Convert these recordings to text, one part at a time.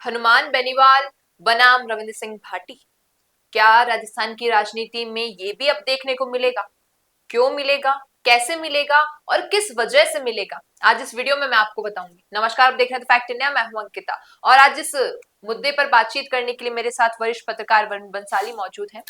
हनुमान बेनीवाल बनाम रविंद्र सिंह भाटी। क्या राजस्थान की राजनीति में ये भी अब देखने को मिलेगा? क्यों मिलेगा, कैसे मिलेगा और किस वजह से मिलेगा, आज इस वीडियो में मैं आपको बताऊंगी। नमस्कार, आप देख रहे हैं फैक्ट इंडिया, मैं हूं अंकिता और आज इस मुद्दे पर बातचीत करने के लिए मेरे साथ वरिष्ठ पत्रकार वरुण बंसाली मौजूद हैं।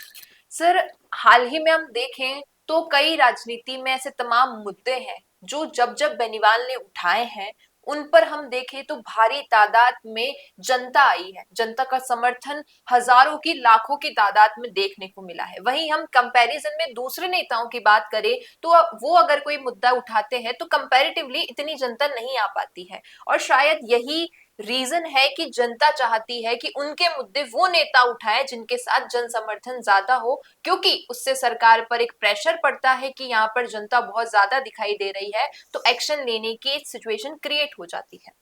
सर, हाल ही में हम देखें तो कई राजनीति में ऐसे तमाम मुद्दे हैं जो जब जब बेनीवाल ने उठाए हैं उन पर हम देखें तो भारी तादाद में जनता आई है। जनता का समर्थन हजारों की लाखों की तादाद में देखने को मिला है। वहीं हम कंपैरिजन में दूसरे नेताओं की बात करें तो वो अगर कोई मुद्दा उठाते हैं तो कंपैरेटिवली इतनी जनता नहीं आ पाती है और शायद यही रीजन है कि जनता चाहती है कि उनके मुद्दे वो नेता उठाए जिनके साथ जन समर्थन ज्यादा हो, क्योंकि उससे सरकार पर एक प्रेशर पड़ता है कि यहाँ पर जनता बहुत ज्यादा दिखाई दे रही है तो एक्शन लेने की सिचुएशन क्रिएट हो जाती है।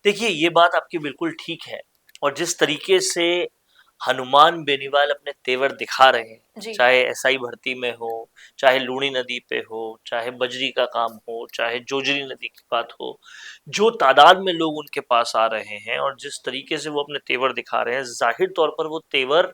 देखिए, ये बात आपकी बिल्कुल ठीक है। और जिस तरीके से हनुमान बेनीवाल अपने तेवर दिखा रहे हैं, जी। चाहे एसआई भर्ती में हो, चाहे लूणी नदी पे हो, चाहे बजरी का काम हो, चाहे जोजरी नदी की बात हो, जो तादाद में लोग उनके पास आ रहे हैं और जिस तरीके से वो अपने तेवर दिखा रहे हैं, जाहिर तौर पर वो तेवर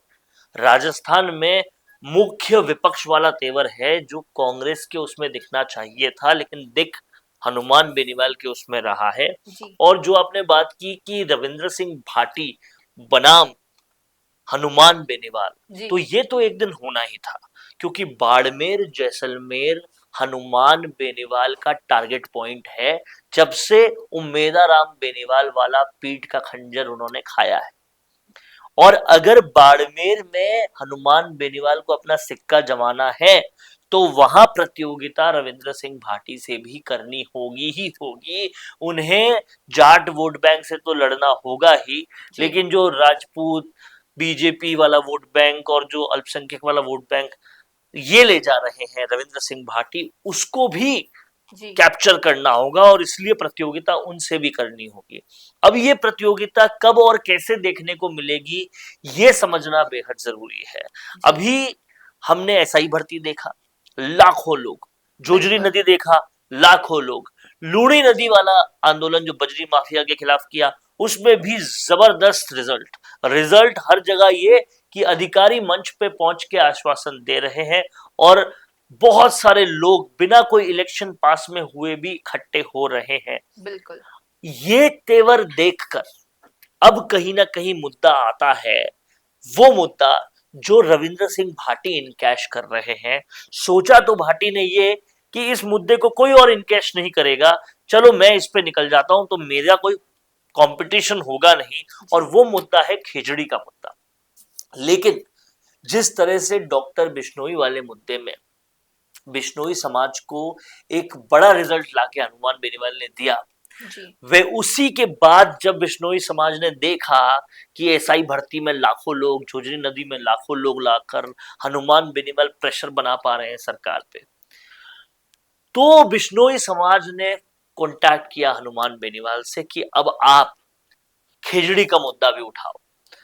राजस्थान में मुख्य विपक्ष वाला तेवर है जो कांग्रेस के उसमें दिखना चाहिए था, लेकिन दिख हनुमान बेनीवाल के उसमें रहा है। जी। और जो आपने बात की कि रविंद्र सिंह भाटी बनाम हनुमान बेनीवाल, जी। तो ये तो एक दिन होना ही था, क्योंकि बाड़मेर जैसलमेर हनुमान बेनीवाल का टारगेट पॉइंट है। जब से उम्मेदाराम बेनीवाल वाला पीठ का खंजर उन्होंने खाया है, और अगर बाड़मेर में हनुमान बेनीवाल को अपना सिक्का जमाना है तो वहां प्रतियोगिता रविंद्र सिंह भाटी से भी करनी होगी ही होगी। उन्हें जाट वोट बैंक से तो लड़ना होगा ही, लेकिन जो राजपूत बीजेपी वाला वोट बैंक और जो अल्पसंख्यक वाला वोट बैंक ये ले जा रहे हैं रविंद्र सिंह भाटी, उसको भी कैप्चर करना होगा और इसलिए प्रतियोगिता उनसे भी करनी होगी। अब ये प्रतियोगिता कब और कैसे देखने को मिलेगी, ये समझना बेहद जरूरी है। अभी हमने एसआई भर्ती देखा, लाखों लोग, जोजरी नदी देखा, लाखों लोग, लूणी नदी वाला आंदोलन जो बजरी माफिया के खिलाफ किया, उसमें भी जबरदस्त रिजल्ट। रिजल्ट हर जगह ये कि अधिकारी मंच पे पहुंच के आश्वासन दे रहे हैं और बहुत सारे लोग बिना कोई इलेक्शन पास में हुए भी इकट्ठे हो रहे हैं। बिल्कुल। ये तेवर देखकर अब कहीं ना कहीं मुद्दा आता है, वो मुद्दा जो रविंद्र सिंह भाटी इनकैश कर रहे हैं। सोचा तो भाटी ने ये कि इस मुद्दे को कोई और इनकैश नहीं करेगा, चलो मैं इस पे निकल जाता हूं तो मेरा कोई कंपटीशन होगा नहीं, और वो मुद्दा है खेजड़ी का मुद्दा। लेकिन जिस तरह से डॉक्टर बिश्नोई वाले मुद्दे में बिश्नोई समाज को एक बड़ा रिजल्ट लाके हनुमान बेनीवाल ने दिया, वे उसी के बाद जब बिश्नोई समाज ने देखा कि एसआई भर्ती में लाखों लोग, झोजरी नदी में लाखों लोग लाकर हनुमान बेनीवाल प्रेशर बना पा रहे हैं सरकार पे, तो बिश्नोई समाज ने कांटेक्ट किया हनुमान बेनीवाल से कि अब आप खेजड़ी का मुद्दा भी उठाओ।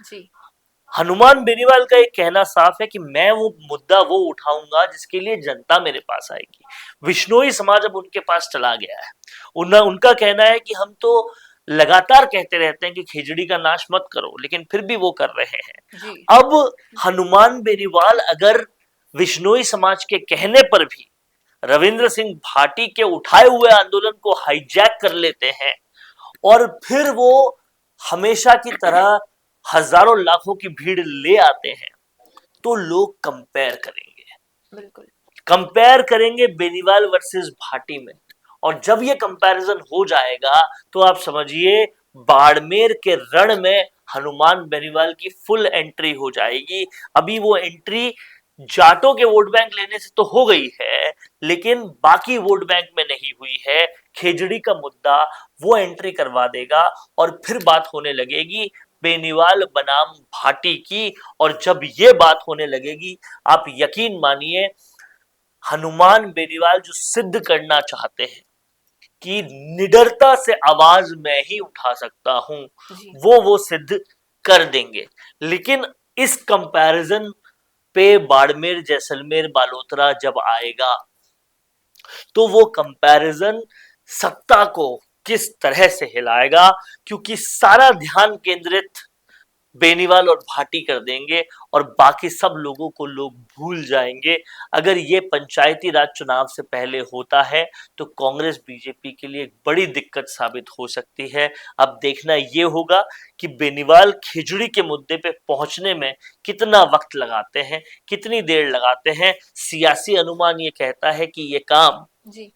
जी। हनुमान बेनीवाल का एक कहना साफ है कि मैं वो मुद्दा वो उठाऊंगा जिसके लिए जनता मेरे पास आएगी। विश्नोई समाज अब उनके पास चला गया है। उनका कहना है कि हम तो लगातार कहते रहते हैं कि खिचड़ी का नाश मत करो, लेकिन फिर भी वो कर रहे हैं। अब हनुमान बेनीवाल अगर विश्नोई समाज के कहने पर भी रविंद्र सिंह भाटी के उठाए हुए आंदोलन को हाईजैक कर लेते हैं और फिर वो हमेशा की तरह हजारों लाखों की भीड़ ले आते हैं, तो लोग कंपेयर करेंगे। बिल्कुल कंपेयर करेंगे बेनीवाल वर्सेस भाटी में, और जब ये कंपैरिजन हो जाएगा तो आप समझिए बाड़मेर के रण में हनुमान बेनीवाल की फुल एंट्री हो जाएगी। अभी वो एंट्री जाटों के वोट बैंक लेने से तो हो गई है, लेकिन बाकी वोट बैंक में नहीं हुई है। खेजड़ी का मुद्दा वो एंट्री करवा देगा और फिर बात होने लगेगी बेनीवाल बनाम भाटी की। और जब ये बात होने लगेगी, आप यकीन मानिए हनुमान बेनीवाल जो सिद्ध करना चाहते हैं कि निडरता से आवाज मैं ही उठा सकता हूं, वो सिद्ध कर देंगे। लेकिन इस कंपैरिजन पे बाड़मेर जैसलमेर बालोतरा जब आएगा तो वो कंपैरिजन सत्ता को किस तरह से हिलाएगा, क्योंकि सारा ध्यान केंद्रित बेनीवाल और भाटी कर देंगे और बाकी सब लोगों को लोग भूल जाएंगे। अगर ये पंचायती राज चुनाव से पहले होता है तो कांग्रेस बीजेपी के लिए एक बड़ी दिक्कत साबित हो सकती है। अब देखना ये होगा कि बेनीवाल खिचड़ी के मुद्दे पे पहुंचने में कितना वक्त लगाते हैं, कितनी देर लगाते हैं। सियासी अनुमान ये कहता है कि ये काम जी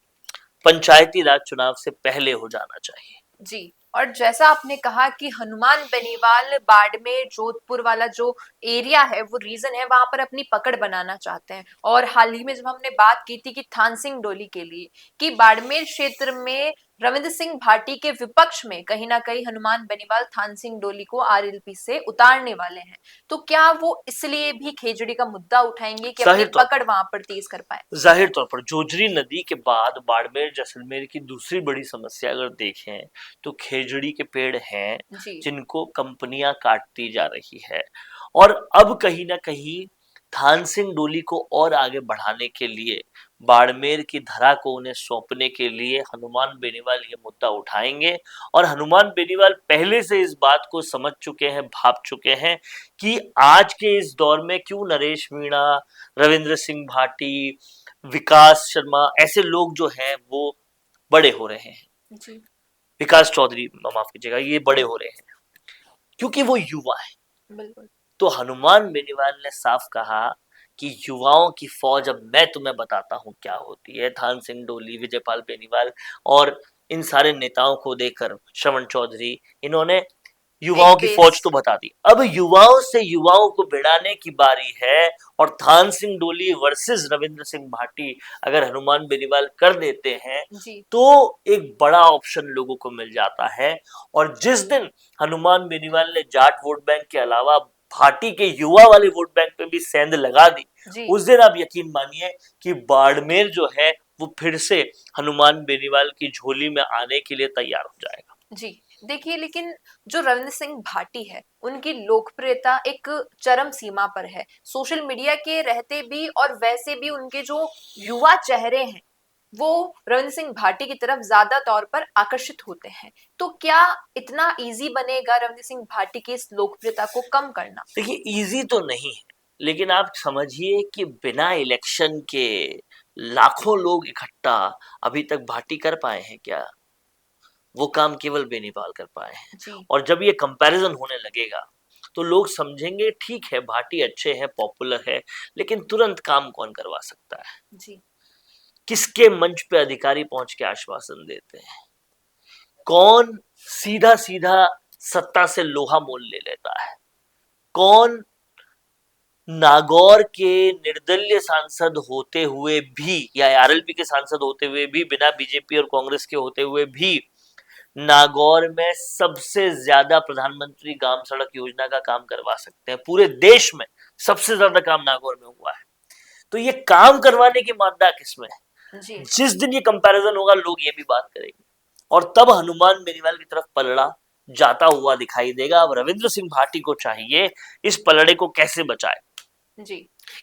पंचायती राज चुनाव से पहले हो जाना चाहिए। जी। और जैसा आपने कहा कि हनुमान बेनीवाल बाड़मेर जोधपुर वाला जो एरिया है, वो रीजन है, वहां पर अपनी पकड़ बनाना चाहते हैं। और हाल ही में जब हमने बात की थी कि थान सिंह डोली के लिए, कि बाड़मेर क्षेत्र में रविंद्र सिंह भाटी के विपक्ष में कहीं ना कहीं हनुमान बेनीवाल थान सिंह डोली को आरएलपी से उतारने वाले हैं, तो क्या वो इसलिए भी खेजड़ी का मुद्दा उठाएंगे कि अपनी जाहिर तौर पकड़ वहां पर तेज कर पाए? जाहिर तौर पर जोजरी नदी के बाद बाड़मेर जैसलमेर की दूसरी बड़ी समस्या अगर देखें तो खेजड़ी के पेड़ हैं जी जिनको कंपनियां काटती जा रही है। और अब कहीं ना कहीं थान सिंह डोली को और आगे बढ़ाने के लिए, बाड़मेर की धरा को उन्हें सौंपने के लिए हनुमान बेनीवाल ये मुद्दा उठाएंगे। और हनुमान बेनीवाल पहले से इस बात को समझ चुके हैं, भाप चुके हैं कि आज के इस दौर में क्यों नरेश मीणा, रविंद्र सिंह भाटी, विकास शर्मा ऐसे लोग जो हैं वो बड़े हो रहे हैं। जी विकास चौधरी, माफ कीजिएगा, ये बड़े हो रहे हैं क्योंकि वो युवा है। बिल्कुल। तो हनुमान बेनीवाल ने साफ कहा कि युवाओं की फौज अब मैं तुम्हें बताता हूं क्या होती है। थान सिंह डोली, विजयपाल बेनीवाल और इन सारे नेताओं को देकर, श्रवण चौधरी, इन्होंने युवाओं एक की बेस। फौज तो बता दी। अब युवाओं से युवाओं को भिड़ाने की बारी है। और थान सिंह डोली वर्सेस रविंद्र सिंह भाटी अगर हनुमान बेनीवाल कर देते हैं जी तो एक बड़ा ऑप्शन लोगों को मिल जाता है। और जिस दिन हनुमान बेनीवाल ने जाट वोट बैंक के अलावा भाटी के युवा वाले वोट बैंक पे भी सेंध लगा दी, जी उस दिन आप यकीन मानिए कि बाड़मेर जो है वो फिर से हनुमान बेनीवाल की झोली में आने के लिए तैयार हो जाएगा। जी। देखिए, लेकिन जो रविंद्र सिंह भाटी है, उनकी लोकप्रियता एक चरम सीमा पर है, सोशल मीडिया के रहते भी, और वैसे भी उनके जो युवा चेहरे हैं वो रविंद्र सिंह भाटी की तरफ ज्यादा तौर पर आकर्षित होते हैं। तो क्या इतना इजी बनेगा रविंद्र सिंह भाटी की इस लोकप्रियता को कम करना? देखिए, इजी तो नहीं है, लेकिन आप समझिए कि बिना इलेक्शन के लाखों लोग इकट्ठा अभी तक भाटी कर पाए हैं क्या? वो काम केवल बेनीवाल कर पाए हैं। जी और जब ये कंपैरिजन होने लगेगा तो लोग समझेंगे ठीक है, भाटी अच्छे हैं, पॉपुलर है, लेकिन तुरंत काम कौन करवा सकता है? जी किसके मंच पे अधिकारी पहुंच के आश्वासन देते हैं? कौन सीधा सीधा सत्ता से लोहा मोल ले लेता है? कौन नागौर के निर्दलीय सांसद होते हुए भी या जी आरएलपी के सांसद होते हुए भी, बिना बीजेपी और कांग्रेस के होते हुए भी, नागौर में सबसे ज्यादा प्रधानमंत्री ग्राम सड़क योजना का काम करवा सकते हैं? पूरे देश में सबसे ज्यादा काम नागौर में हुआ है। तो ये काम करवाने की मादा किसमें है? जी जिस दिन ये कंपैरिजन होगा लोग ये भी बात करेंगे और तब हनुमान बेनीवाल की तरफ पलड़ा जाता हुआ दिखाई देगा। अब रविंद्र सिंह भाटी को चाहिए इस पलड़े को कैसे बचाए। जी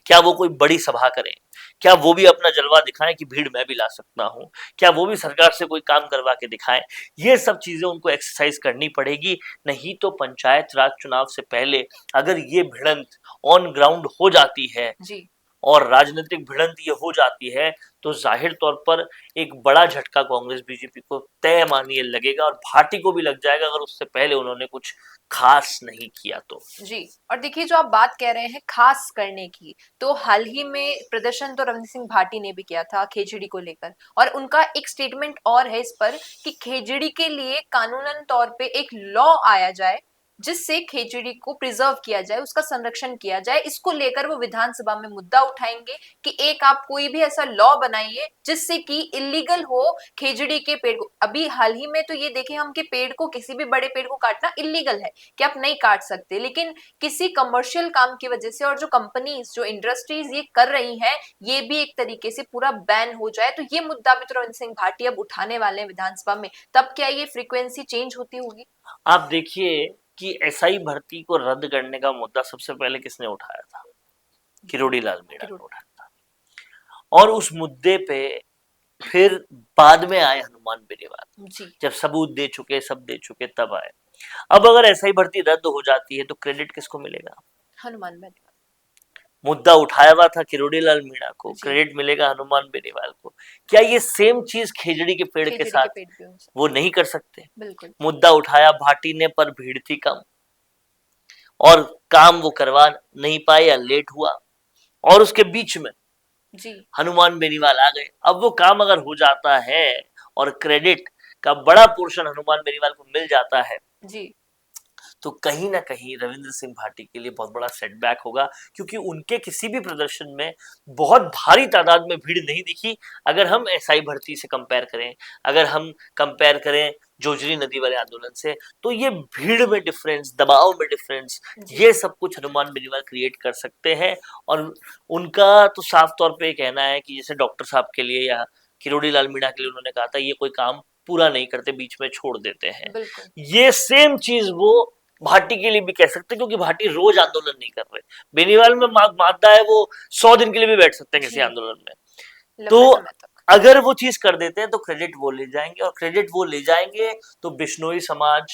क्या वो कोई बड़ी सभा करें? क्या वो भी अपना जलवा दिखाएं कि भीड़ मैं भी ला सकता हूं? क्या वो भी सरकार से कोई काम करवा के दिखाएं? ये सब चीजें उनको एक्सरसाइज करनी पड़ेगी। नहीं तो पंचायत राज चुनाव से पहले अगर ये भिड़ंत ऑन ग्राउंड हो जाती है जी और राजनीतिक भिड़ंत ये हो जाती है तो जाहिर तौर पर एक बड़ा झटका कांग्रेस बीजेपी को तय मानिए लगेगा और भाटी को भी लग जाएगा अगर उससे पहले उन्होंने कुछ खास नहीं किया तो। जी। और देखिए, जो आप बात कह रहे हैं खास करने की, तो हाल ही में प्रदर्शन तो रविंद्र सिंह भाटी ने भी किया था खेजड़ी को लेकर, और उनका एक स्टेटमेंट और है इस पर कि खेजड़ी के लिए कानूनन तौर पे एक लॉ आया जाए जिससे खेजड़ी को प्रिजर्व किया जाए, उसका संरक्षण किया जाए। इसको लेकर वो विधानसभा में मुद्दा उठाएंगे कि एक आप कोई भी ऐसा लॉ बनाइए जिससे कि इलीगल हो खेजड़ी के पेड़ को। अभी हाल ही में तो ये देखें हम कि पेड़ को, किसी भी बड़े पेड़ को काटना इलीगल है कि आप नहीं काट सकते, लेकिन किसी कमर्शियल काम की वजह से और जो कंपनीज, जो इंडस्ट्रीज ये कर रही हैं, ये भी एक तरीके से पूरा बैन हो जाए। तो ये मुद्दा भी तो रविंद्र सिंह भाटी अब उठाने वाले हैं विधानसभा में, तब क्या ये फ्रीक्वेंसी चेंज होती होगी? आप देखिए कि एसआई भर्ती को रद्द करने का मुद्दा सबसे पहले किसने उठाया था? किरोड़ी लाल मीणा ने उठाया था। और उस मुद्दे पे फिर बाद में आए हनुमान बेनीवाल, जी जब सबूत दे चुके, सब दे चुके, तब आए। अब अगर एसआई भर्ती रद्द हो जाती है तो क्रेडिट किसको मिलेगा? हनुमान बेनीवाल। मुद्दा उठाया हुआ था किरोड़ी लाल मीणा को, जी। क्रेडिट मिलेगा हनुमान बेनीवाल को। क्या ये सेम चीज खेजड़ी के पेड़ के खेजड़ी के साथ पेट भी हो वो सकती है। नहीं कर सकते? बिल्कुल। मुद्दा उठाया भाटी ने पर भीड़ थी कम, और काम वो करवा नहीं पाए या लेट हुआ, और उसके बीच में जी। हनुमान बेनीवाल आ गए। अब वो काम अगर हो जाता है और क्रेडिट का बड़ा पोर्शन हनुमान बेनीवाल को मिल जाता है, जी। तो कहीं ना कहीं रविंद्र सिंह भाटी के लिए बहुत बड़ा सेटबैक होगा, क्योंकि उनके किसी भी प्रदर्शन में बहुत भारी तादाद में भीड़ नहीं दिखी। अगर हम एसआई भर्ती से कंपेयर करें, अगर हम कंपेयर करें जोजरी नदी वाले आंदोलन से, तो ये भीड़ में डिफरेंस, दबाव में डिफरेंस, जी। ये सब कुछ हनुमान बेनीवाल क्रिएट कर सकते हैं। और उनका तो साफ तौर पे कहना है कि जैसे डॉक्टर साहब के लिए या किरोड़ी लाल मीणा के लिए उन्होंने कहा था, ये कोई काम पूरा नहीं करते, बीच में छोड़ देते हैं। बिल्कुल। ये सेम चीज वो भाटी के लिए भी कह सकते हैं, क्योंकि भाटी रोज आंदोलन नहीं कर रहे। बेनीवाल में मादा है, वो 100 दिन के लिए भी बैठ सकते हैं किसी जी। आंदोलन में। तो लंबे समय तक। अगर वो चीज कर देते हैं तो क्रेडिट वो ले जाएंगे, और क्रेडिट वो ले जाएंगे तो बिश्नोई समाज,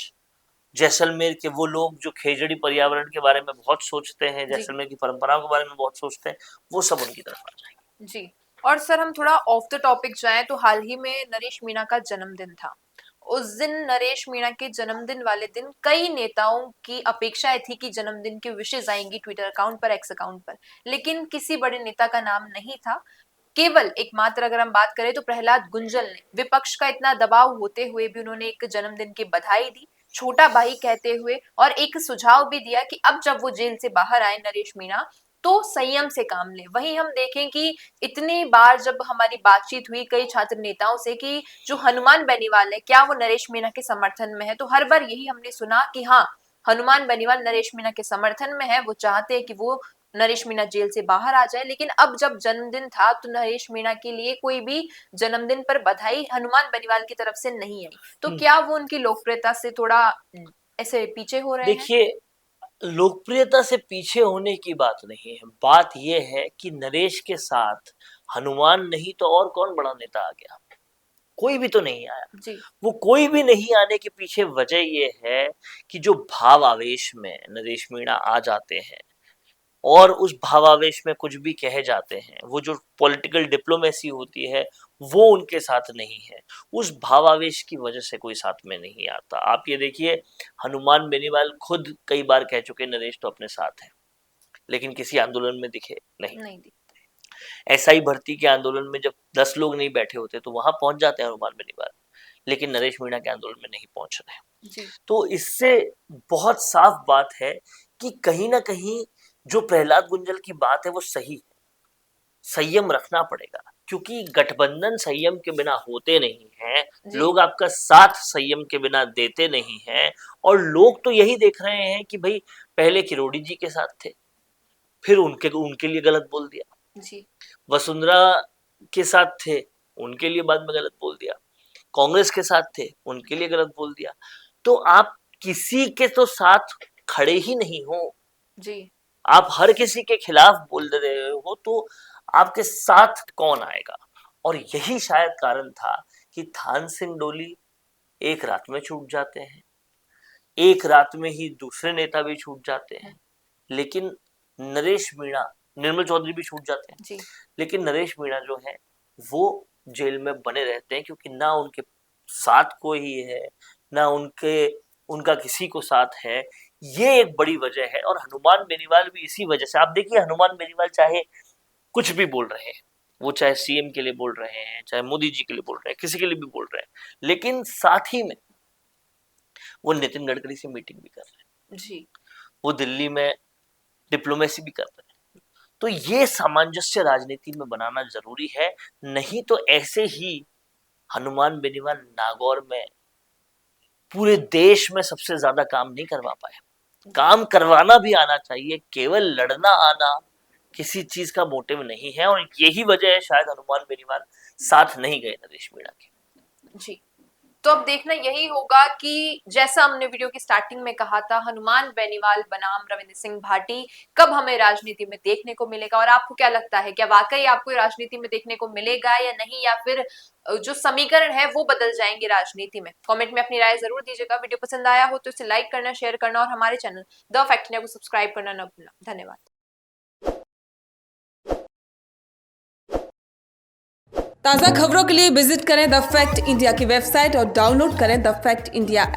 जैसलमेर के वो लोग जो खेजड़ी पर्यावरण के बारे में बहुत सोचते हैं, जी। जैसलमेर की परंपराओं के बारे में बहुत सोचते हैं, वो सब उनकी तरफ आ जाएंगे। जी। और सर हम थोड़ा ऑफ द टॉपिक जाएं तो हाल ही में नरेश मीणा का जन्मदिन था। उस दिन नरेश मीणा के जन्मदिन वाले दिन कई नेताओं की अपेक्षाएं थी कि जन्मदिन की विशेष आएंगी ट्विटर अकाउंट पर, एक्स अकाउंट पर, लेकिन किसी बड़े नेता का नाम नहीं था। केवल एकमात्र अगर हम बात करें तो प्रहलाद गुंजल ने, विपक्ष का इतना दबाव होते हुए भी उन्होंने एक जन्मदिन की बधाई दी, छोटा भाई कहते हुए, और एक सुझाव भी दिया कि अब जब वो जेल से बाहर आए नरेश मीणा, तो संयम से काम ले। वहीं हम देखें कि इतनी बार जब हमारी बातचीत हुई कई छात्र नेताओं से कि जो हनुमान बेनीवाल है क्या वो नरेश मीणा के समर्थन में है, तो हर बार यही हमने सुना कि हाँ, हनुमान बेनीवाल नरेश मीणा के समर्थन में है, वो चाहते हैं कि वो नरेश मीणा जेल से बाहर आ जाए। लेकिन अब जब जन्मदिन था तो नरेश मीणा के लिए कोई भी जन्मदिन पर बधाई हनुमान बेनीवाल की तरफ से नहीं आई। तो क्या वो उनकी लोकप्रियता से थोड़ा ऐसे पीछे हो रहे हैं? देखिए, लोकप्रियता से पीछे होने की बात नहीं है, बात यह है कि नरेश के साथ हनुमान नहीं तो और कौन बड़ा नेता आ गया? कोई भी तो नहीं आया। जी। वो कोई भी नहीं आने के पीछे वजह ये है कि जो भाव आवेश में नरेश मीणा आ जाते हैं और उस भावावेश में कुछ भी कहे जाते हैं, वो जो पॉलिटिकल डिप्लोमेसी होती है वो उनके साथ नहीं है। उस भावावेश की वजह से कोई साथ में नहीं आता। आप ये देखिए, हनुमान बेनीवाल खुद कई बार कह चुके नरेश तो अपने साथ है, लेकिन किसी आंदोलन में दिखे नहीं। नहीं दी। एसआई भर्ती के आंदोलन में जब 10 लोग नहीं बैठे होते तो वहां पहुंच जाते हैं हनुमान बेनीवाल, लेकिन नरेश मीणा के आंदोलन में नहीं पहुंच रहे। जी। तो इससे बहुत साफ बात है कि कहीं ना कहीं जो प्रहलाद गुंजल की बात है वो सही है। संयम रखना पड़ेगा, क्योंकि गठबंधन संयम के बिना होते नहीं हैं। जी। लोग आपका साथ संयम के बिना देते नहीं हैं। और लोग तो यही देख रहे हैं कि भाई पहले किरोड़ी जी के साथ थे, फिर उनके उनके लिए गलत बोल दिया, जी। वसुंधरा के साथ थे, उनके लिए बाद में गलत बोल दिया, कांग्रेस के साथ थे, उनके लिए गलत बोल दिया। तो आप किसी के तो साथ खड़े ही नहीं हो, जी। आप हर किसी के खिलाफ बोल रहे हो, तो आपके साथ कौन आएगा? और यही शायद कारण था कि थान सिंह डोली एक रात में छूट जाते हैं, एक रात में ही दूसरे नेता भी छूट जाते हैं, लेकिन नरेश मीणा, निर्मल चौधरी भी छूट जाते हैं, जी। लेकिन नरेश मीणा जो है वो जेल में बने रहते हैं, क्योंकि ना उनके साथ कोई है, ना उनका किसी को साथ है। ये एक बड़ी वजह है। और हनुमान बेनीवाल भी इसी वजह से, आप देखिए हनुमान बेनीवाल चाहे कुछ भी बोल रहे हैं, वो चाहे सीएम के लिए बोल रहे हैं, चाहे मोदी जी के लिए बोल रहे हैं, किसी के लिए भी बोल रहे हैं, लेकिन साथ ही में वो नितिन गडकरी से मीटिंग भी कर रहे हैं, जी। वो दिल्ली में डिप्लोमेसी भी कर रहे हैं। तो ये सामंजस्य राजनीति में बनाना जरूरी है, नहीं तो ऐसे ही हनुमान बेनीवाल नागौर में पूरे देश में सबसे ज्यादा काम नहीं करवा पाए। काम करवाना भी आना चाहिए, केवल लड़ना आना किसी चीज का मोटिव नहीं है। और यही वजह है शायद हनुमान बेनीवाल साथ नहीं गए नरेश मीणा के। जी। तो अब देखना यही होगा कि जैसा हमने वीडियो की स्टार्टिंग में कहा था, हनुमान बेनीवाल बनाम रविंद्र सिंह भाटी कब हमें राजनीति में देखने को मिलेगा। और आपको क्या लगता है, क्या वाकई आपको राजनीति में देखने को मिलेगा या नहीं, या फिर जो समीकरण है वो बदल जाएंगे राजनीति में? कमेंट में अपनी राय जरूर दीजिएगा। वीडियो पसंद आया हो तो इसे लाइक करना, शेयर करना और हमारे चैनल द फैक्ट इंडिया को सब्सक्राइब करना न भूलना। धन्यवाद। ताज़ा खबरों के लिए विजिट करें द फैक्ट इंडिया की वेबसाइट और डाउनलोड करें द फैक्ट इंडिया ऐप।